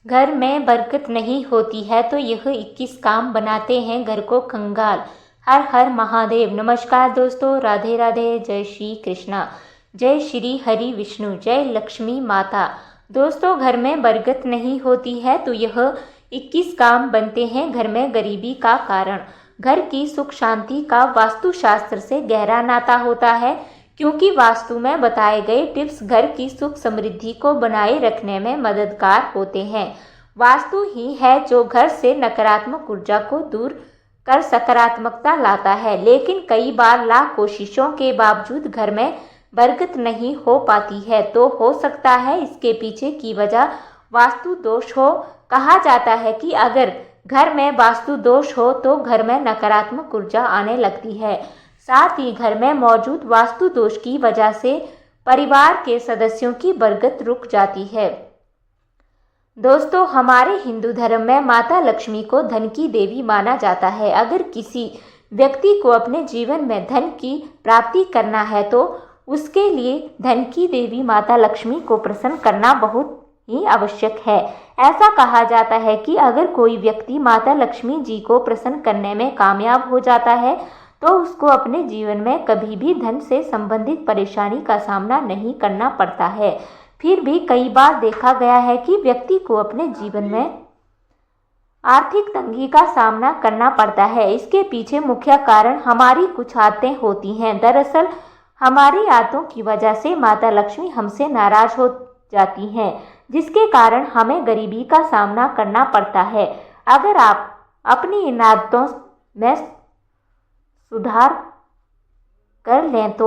घर में बरकत नहीं होती है तो यह 21 काम बनाते हैं घर को कंगाल। हर हर महादेव। नमस्कार दोस्तों, राधे राधे, जय श्री कृष्णा, जय श्री हरि विष्णु, जय लक्ष्मी माता। दोस्तों, घर में बरकत नहीं होती है तो यह 21 काम बनते हैं घर में गरीबी का कारण। घर की सुख शांति का वास्तुशास्त्र से गहरा नाता होता है, क्योंकि वास्तु में बताए गए टिप्स घर की सुख समृद्धि को बनाए रखने में मददगार होते हैं। वास्तु ही है जो घर से नकारात्मक ऊर्जा को दूर कर सकारात्मकता लाता है, लेकिन कई बार लाख कोशिशों के बावजूद घर में बरकत नहीं हो पाती है। तो हो सकता है इसके पीछे की वजह वास्तु दोष हो। कहा जाता है कि अगर घर में वास्तु दोष हो तो घर में नकारात्मक ऊर्जा आने लगती है। साथ ही घर में मौजूद वास्तु दोष की वजह से परिवार के सदस्यों की बरकत रुक जाती है। दोस्तों, हमारे हिंदू धर्म में माता लक्ष्मी को धन की देवी माना जाता है। अगर किसी व्यक्ति को अपने जीवन में धन की प्राप्ति करना है तो उसके लिए धन की देवी माता लक्ष्मी को प्रसन्न करना बहुत ही आवश्यक है। ऐसा कहा जाता है कि अगर कोई व्यक्ति माता लक्ष्मी जी को प्रसन्न करने में कामयाब हो जाता है तो उसको अपने जीवन में कभी भी धन से संबंधित परेशानी का सामना नहीं करना पड़ता है। फिर भी कई बार देखा गया है कि व्यक्ति को अपने जीवन में आर्थिक तंगी का सामना करना पड़ता है। इसके पीछे मुख्य कारण हमारी कुछ आदतें होती हैं। दरअसल हमारी आदतों की वजह से माता लक्ष्मी हमसे नाराज हो जाती हैं, जिसके कारण हमें गरीबी का सामना करना पड़ता है। अगर आप अपनी इन आदतों में सुधार कर लें तो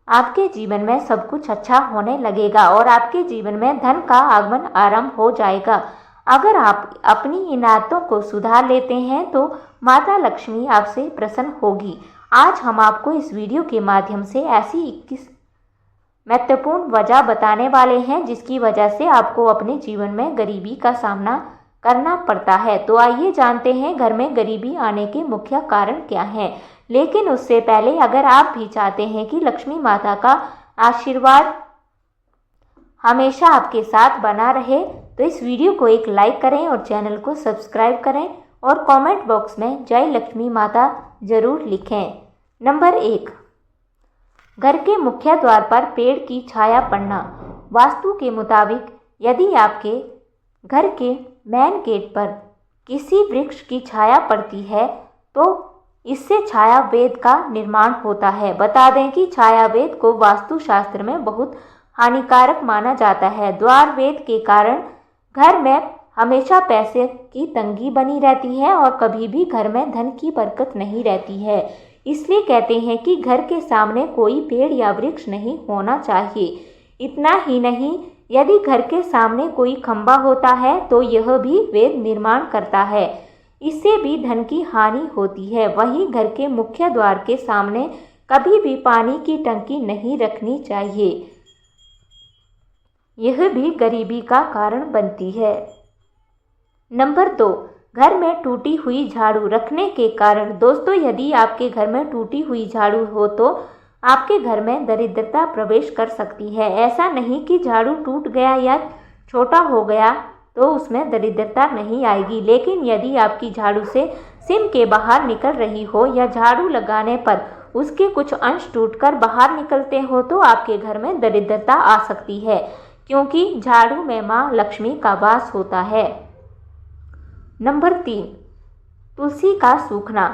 आपके जीवन में सब कुछ अच्छा होने लगेगा और आपके जीवन में धन का आगमन आरंभ हो जाएगा। अगर आप अपनी इन आदतों को सुधार लेते हैं तो माता लक्ष्मी आपसे प्रसन्न होगी। आज हम आपको इस वीडियो के माध्यम से ऐसी 21 महत्वपूर्ण वजह बताने वाले हैं जिसकी वजह से आपको अपने जीवन में गरीबी का सामना करना पड़ता है। तो आइए जानते हैं घर में गरीबी आने के मुख्य कारण क्या हैं। लेकिन उससे पहले अगर आप भी चाहते हैं कि लक्ष्मी माता का आशीर्वाद हमेशा आपके साथ बना रहे तो इस वीडियो को एक लाइक करें और चैनल को सब्सक्राइब करें और कमेंट बॉक्स में जय लक्ष्मी माता जरूर लिखें। नंबर 1, घर के मुख्य द्वार पर पेड़ की छाया पड़ना। वास्तु के मुताबिक यदि आपके घर के मेन गेट पर किसी वृक्ष की छाया पड़ती है तो इससे छाया वेद का निर्माण होता है। बता दें कि छाया वेद को वास्तुशास्त्र में बहुत हानिकारक माना जाता है। द्वार वेद के कारण घर में हमेशा पैसे की तंगी बनी रहती है और कभी भी घर में धन की बरकत नहीं रहती है। इसलिए कहते हैं कि घर के सामने कोई पेड़ या वृक्ष नहीं होना चाहिए। इतना ही नहीं, यदि घर के सामने कोई खंभा होता है तो यह भी वेद निर्माण करता है, इससे भी धन की हानि होती है। वहीं घर के मुख्य द्वार के सामने कभी भी पानी की टंकी नहीं रखनी चाहिए, यह भी गरीबी का कारण बनती है। नंबर 2, घर में टूटी हुई झाड़ू रखने के कारण। दोस्तों, यदि आपके घर में टूटी हुई झाड़ू हो तो आपके घर में दरिद्रता प्रवेश कर सकती है। ऐसा नहीं कि झाड़ू टूट गया या छोटा हो गया तो उसमें दरिद्रता नहीं आएगी, लेकिन यदि आपकी झाड़ू से सिम के बाहर निकल रही हो या झाड़ू लगाने पर उसके कुछ अंश टूटकर बाहर निकलते हो तो आपके घर में दरिद्रता आ सकती है, क्योंकि झाड़ू में माँ लक्ष्मी का वास होता है। नंबर 3, तुलसी का सूखना।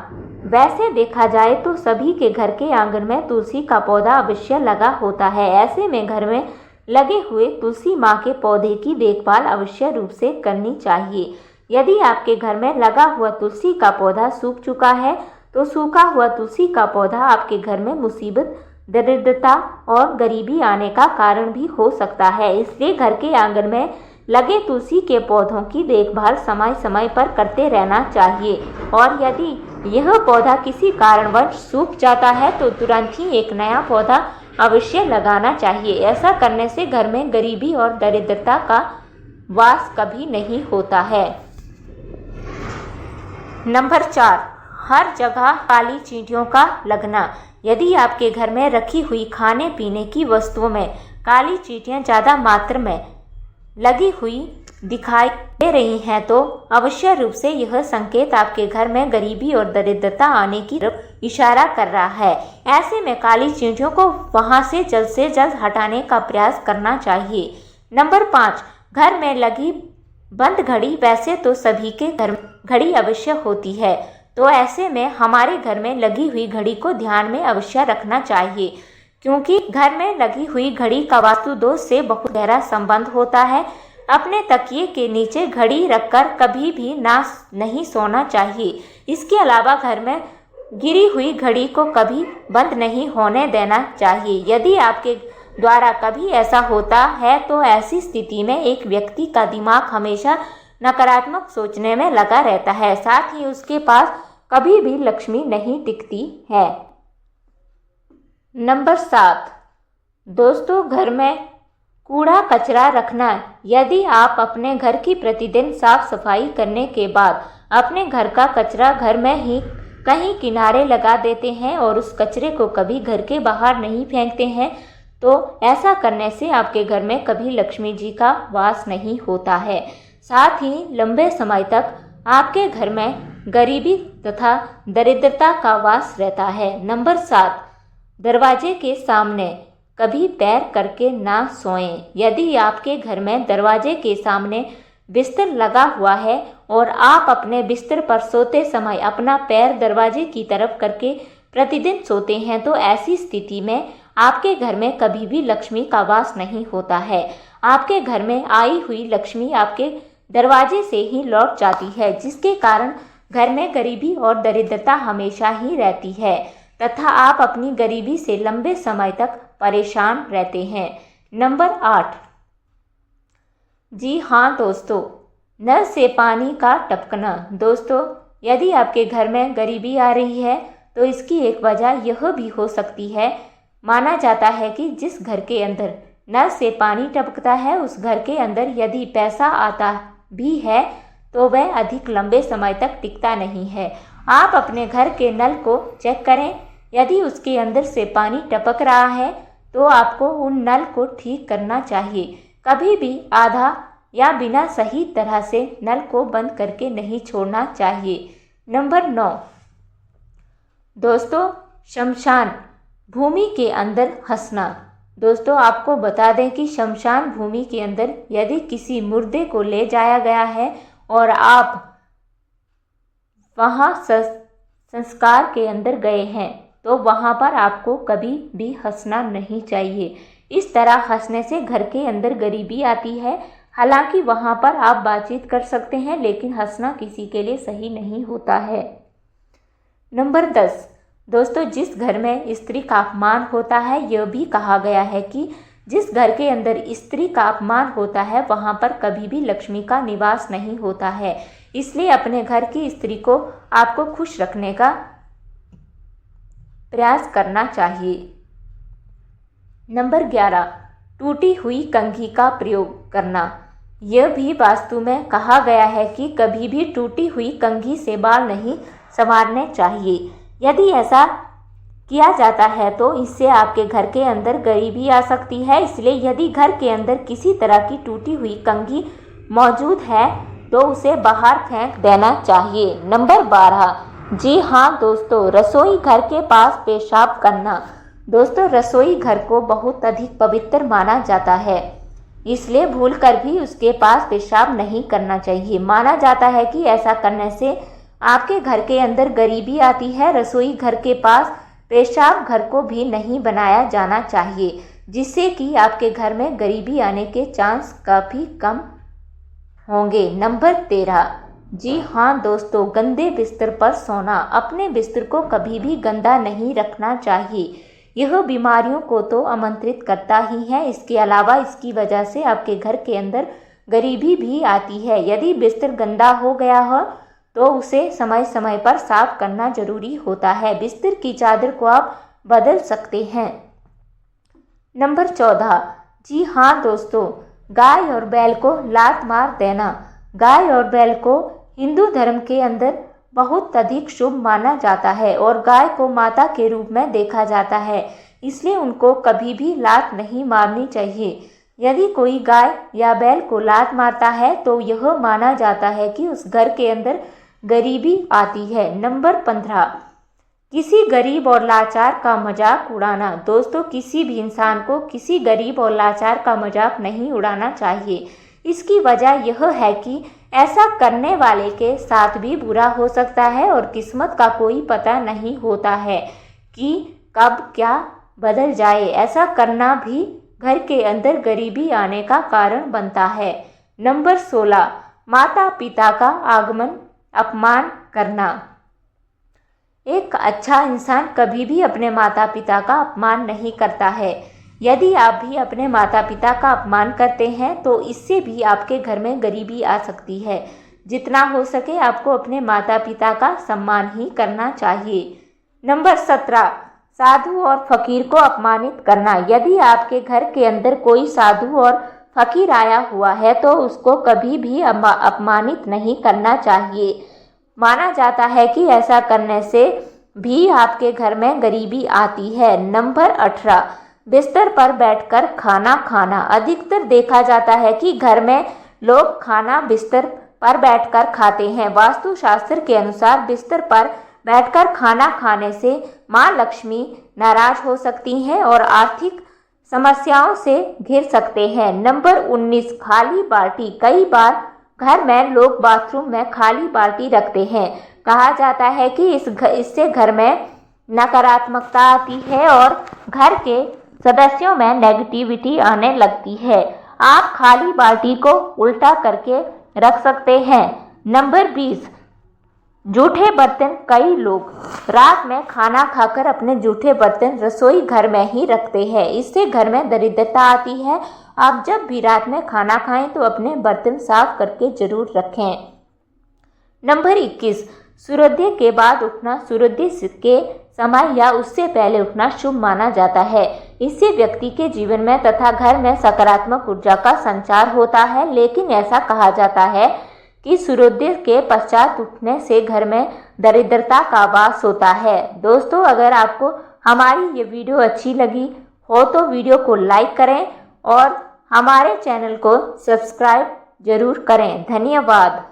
वैसे देखा जाए तो सभी के घर के आंगन में तुलसी का पौधा अवश्य लगा होता है। ऐसे में घर में लगे हुए तुलसी माँ के पौधे की देखभाल अवश्य रूप से करनी चाहिए। यदि आपके घर में लगा हुआ तुलसी का पौधा सूख चुका है तो सूखा हुआ तुलसी का पौधा आपके घर में मुसीबत, दरिद्रता और गरीबी आने का कारण भी हो सकता है। इसलिए घर के आंगन में लगे तुलसी के पौधों की देखभाल समय समय पर करते रहना चाहिए और यदि यह पौधा किसी कारणवश सूख जाता है तो तुरंत ही एक नया पौधा अवश्य लगाना चाहिए। ऐसा करने से घर में गरीबी और दरिद्रता का वास कभी नहीं होता है। नंबर 4, हर जगह काली चींटियों का लगना। यदि आपके घर में रखी हुई खाने पीने की वस्तुओं में काली चींटियां ज़्यादा मात्रा में लगी हुई दिखाई दे रही हैं तो अवश्य रूप से यह संकेत आपके घर में गरीबी और दरिद्रता आने की तरफ इशारा कर रहा है। ऐसे में काली चीजों को वहां से जल्द हटाने का प्रयास करना चाहिए। नंबर 5, घर में लगी बंद घड़ी। वैसे तो सभी के घर में घड़ी अवश्य होती है, तो ऐसे में हमारे घर में लगी हुई घड़ी को ध्यान में अवश्य रखना चाहिए, क्योंकि घर में लगी हुई घड़ी का वास्तु दोष से बहुत गहरा संबंध होता है। अपने तकिए के नीचे घड़ी रखकर कभी भी नहीं सोना चाहिए। इसके अलावा घर में गिरी हुई घड़ी को कभी बंद नहीं होने देना चाहिए। यदि आपके द्वारा कभी ऐसा होता है तो ऐसी स्थिति में एक व्यक्ति का दिमाग हमेशा नकारात्मक सोचने में लगा रहता है, साथ ही उसके पास कभी भी लक्ष्मी नहीं टिकती है। नंबर 7, दोस्तों, घर में कूड़ा कचरा रखना। यदि आप अपने घर की प्रतिदिन साफ सफाई करने के बाद अपने घर का कचरा घर में ही कहीं किनारे लगा देते हैं और उस कचरे को कभी घर के बाहर नहीं फेंकते हैं, तो ऐसा करने से आपके घर में कभी लक्ष्मी जी का वास नहीं होता है। साथ ही लंबे समय तक आपके घर में गरीबी तथा दरिद्रता का वास रहता है। नंबर 7, दरवाजे के सामने कभी पैर करके ना सोएं। यदि आपके घर में दरवाजे के सामने बिस्तर लगा हुआ है और आप अपने बिस्तर पर सोते समय अपना पैर दरवाजे की तरफ करके प्रतिदिन सोते हैं, तो ऐसी स्थिति में आपके घर में कभी भी लक्ष्मी का वास नहीं होता है। आपके घर में आई हुई लक्ष्मी आपके दरवाजे से ही लौट जाती है, जिसके कारण घर में गरीबी और दरिद्रता हमेशा ही रहती है तथा आप अपनी गरीबी से लंबे समय तक परेशान रहते हैं। नंबर 8, जी हाँ दोस्तों, नल से पानी का टपकना। दोस्तों, यदि आपके घर में गरीबी आ रही है तो इसकी एक वजह यह भी हो सकती है। माना जाता है कि जिस घर के अंदर नल से पानी टपकता है उस घर के अंदर यदि पैसा आता भी है तो वह अधिक लंबे समय तक टिकता नहीं है। आप अपने घर के नल को चेक करें, यदि उसके अंदर से पानी टपक रहा है तो आपको उन नल को ठीक करना चाहिए। कभी भी आधा या बिना सही तरह से नल को बंद करके नहीं छोड़ना चाहिए। नंबर 9, दोस्तों, शमशान भूमि के अंदर हंसना। दोस्तों, आपको बता दें कि शमशान भूमि के अंदर यदि किसी मुर्दे को ले जाया गया है और आप वहां संस्कार के अंदर गए हैं तो वहां पर आपको कभी भी हंसना नहीं चाहिए। इस तरह हंसने से घर के अंदर गरीबी आती है। हालांकि वहां पर आप बातचीत कर सकते हैं, लेकिन हंसना किसी के लिए सही नहीं होता है। नंबर 10, दोस्तों, जिस घर में स्त्री का अपमान होता है, यह भी कहा गया है कि जिस घर के अंदर स्त्री का अपमान होता है वहां पर कभी भी लक्ष्मी का निवास नहीं होता है। इसलिए अपने घर की स्त्री को आपको खुश रखने का प्रयास करना चाहिए। नंबर 11, टूटी हुई कंघी का प्रयोग करना। यह भी वास्तु में कहा गया है कि कभी भी टूटी हुई कंघी से बाल नहीं संवारने चाहिए। यदि ऐसा किया जाता है तो इससे आपके घर के अंदर गरीबी आ सकती है। इसलिए यदि घर के अंदर किसी तरह की टूटी हुई कंघी मौजूद है तो उसे बाहर फेंक देना चाहिए। नंबर 12, जी हाँ दोस्तों, रसोई घर के पास पेशाब करना। दोस्तों, रसोई घर को बहुत अधिक पवित्र माना जाता है, इसलिए भूलकर भी उसके पास पेशाब नहीं करना चाहिए। माना जाता है कि ऐसा करने से आपके घर के अंदर गरीबी आती है। रसोई घर के पास पेशाब घर को भी नहीं बनाया जाना चाहिए, जिससे कि आपके घर में गरीबी आने के चांस काफ़ी कम होंगे। नंबर 13, जी हाँ दोस्तों, गंदे बिस्तर पर सोना। अपने बिस्तर को कभी भी गंदा नहीं रखना चाहिए। यह बीमारियों को तो आमंत्रित करता ही है, इसके अलावा इसकी वजह से आपके घर के अंदर गरीबी भी आती है। यदि बिस्तर गंदा हो गया हो तो उसे समय समय पर साफ करना जरूरी होता है। बिस्तर की चादर को आप बदल सकते हैं। नंबर 14, जी हाँ दोस्तों, गाय और बैल को लात मार देना। गाय और बैल को हिंदू धर्म के अंदर बहुत अधिक शुभ माना जाता है और गाय को माता के रूप में देखा जाता है, इसलिए उनको कभी भी लात नहीं मारनी चाहिए। यदि कोई गाय या बैल को लात मारता है तो यह माना जाता है कि उस घर के अंदर गरीबी आती है। नंबर 15, किसी गरीब और लाचार का मजाक उड़ाना। दोस्तों, किसी भी इंसान को किसी गरीब और लाचार का मजाक नहीं उड़ाना चाहिए। इसकी वजह यह है कि ऐसा करने वाले के साथ भी बुरा हो सकता है और किस्मत का कोई पता नहीं होता है कि कब क्या बदल जाए। ऐसा करना भी घर के अंदर गरीबी आने का कारण बनता है। नंबर 16, माता पिता का अपमान करना। एक अच्छा इंसान कभी भी अपने माता पिता का अपमान नहीं करता है। यदि आप भी अपने माता पिता का अपमान करते हैं तो इससे भी आपके घर में गरीबी आ सकती है। जितना हो सके आपको अपने माता पिता का सम्मान ही करना चाहिए। नंबर 17, साधु और फकीर को अपमानित करना। यदि आपके घर के अंदर कोई साधु और फकीर आया हुआ है तो उसको कभी भी अपमानित नहीं करना चाहिए। माना जाता है कि ऐसा करने से भी आपके घर में गरीबी आती है। नंबर 18, बिस्तर पर बैठकर खाना खाना। अधिकतर देखा जाता है कि घर में लोग खाना बिस्तर पर बैठकर खाते हैं। वास्तुशास्त्र के अनुसार बिस्तर पर बैठकर खाना खाने से माँ लक्ष्मी नाराज हो सकती हैं और आर्थिक समस्याओं से घिर सकते हैं। नंबर 19, खाली बाल्टी। कई बार घर में लोग बाथरूम में खाली बाल्टी रखते हैं। कहा जाता है कि इससे घर में नकारात्मकता आती है और घर के सदस्यों में नेगेटिविटी आने लगती है। आप खाली बाल्टी को उल्टा करके रख सकते हैं। नंबर 20, जूठे बर्तन। कई लोग रात में खाना खाकर अपने जूठे बर्तन रसोई घर में ही रखते हैं। इससे घर में दरिद्रता आती है। आप जब भी रात में खाना खाएं तो अपने बर्तन साफ करके जरूर रखें। नंबर 21, सूर्योदय के बाद उठना। सूर्योदय के समय या उससे पहले उठना शुभ माना जाता है। इससे व्यक्ति के जीवन में तथा घर में सकारात्मक ऊर्जा का संचार होता है। लेकिन ऐसा कहा जाता है कि सूर्योदय के पश्चात उठने से घर में दरिद्रता का वास होता है। दोस्तों, अगर आपको हमारी ये वीडियो अच्छी लगी हो तो वीडियो को लाइक करें और हमारे चैनल को सब्सक्राइब जरूर करें। धन्यवाद।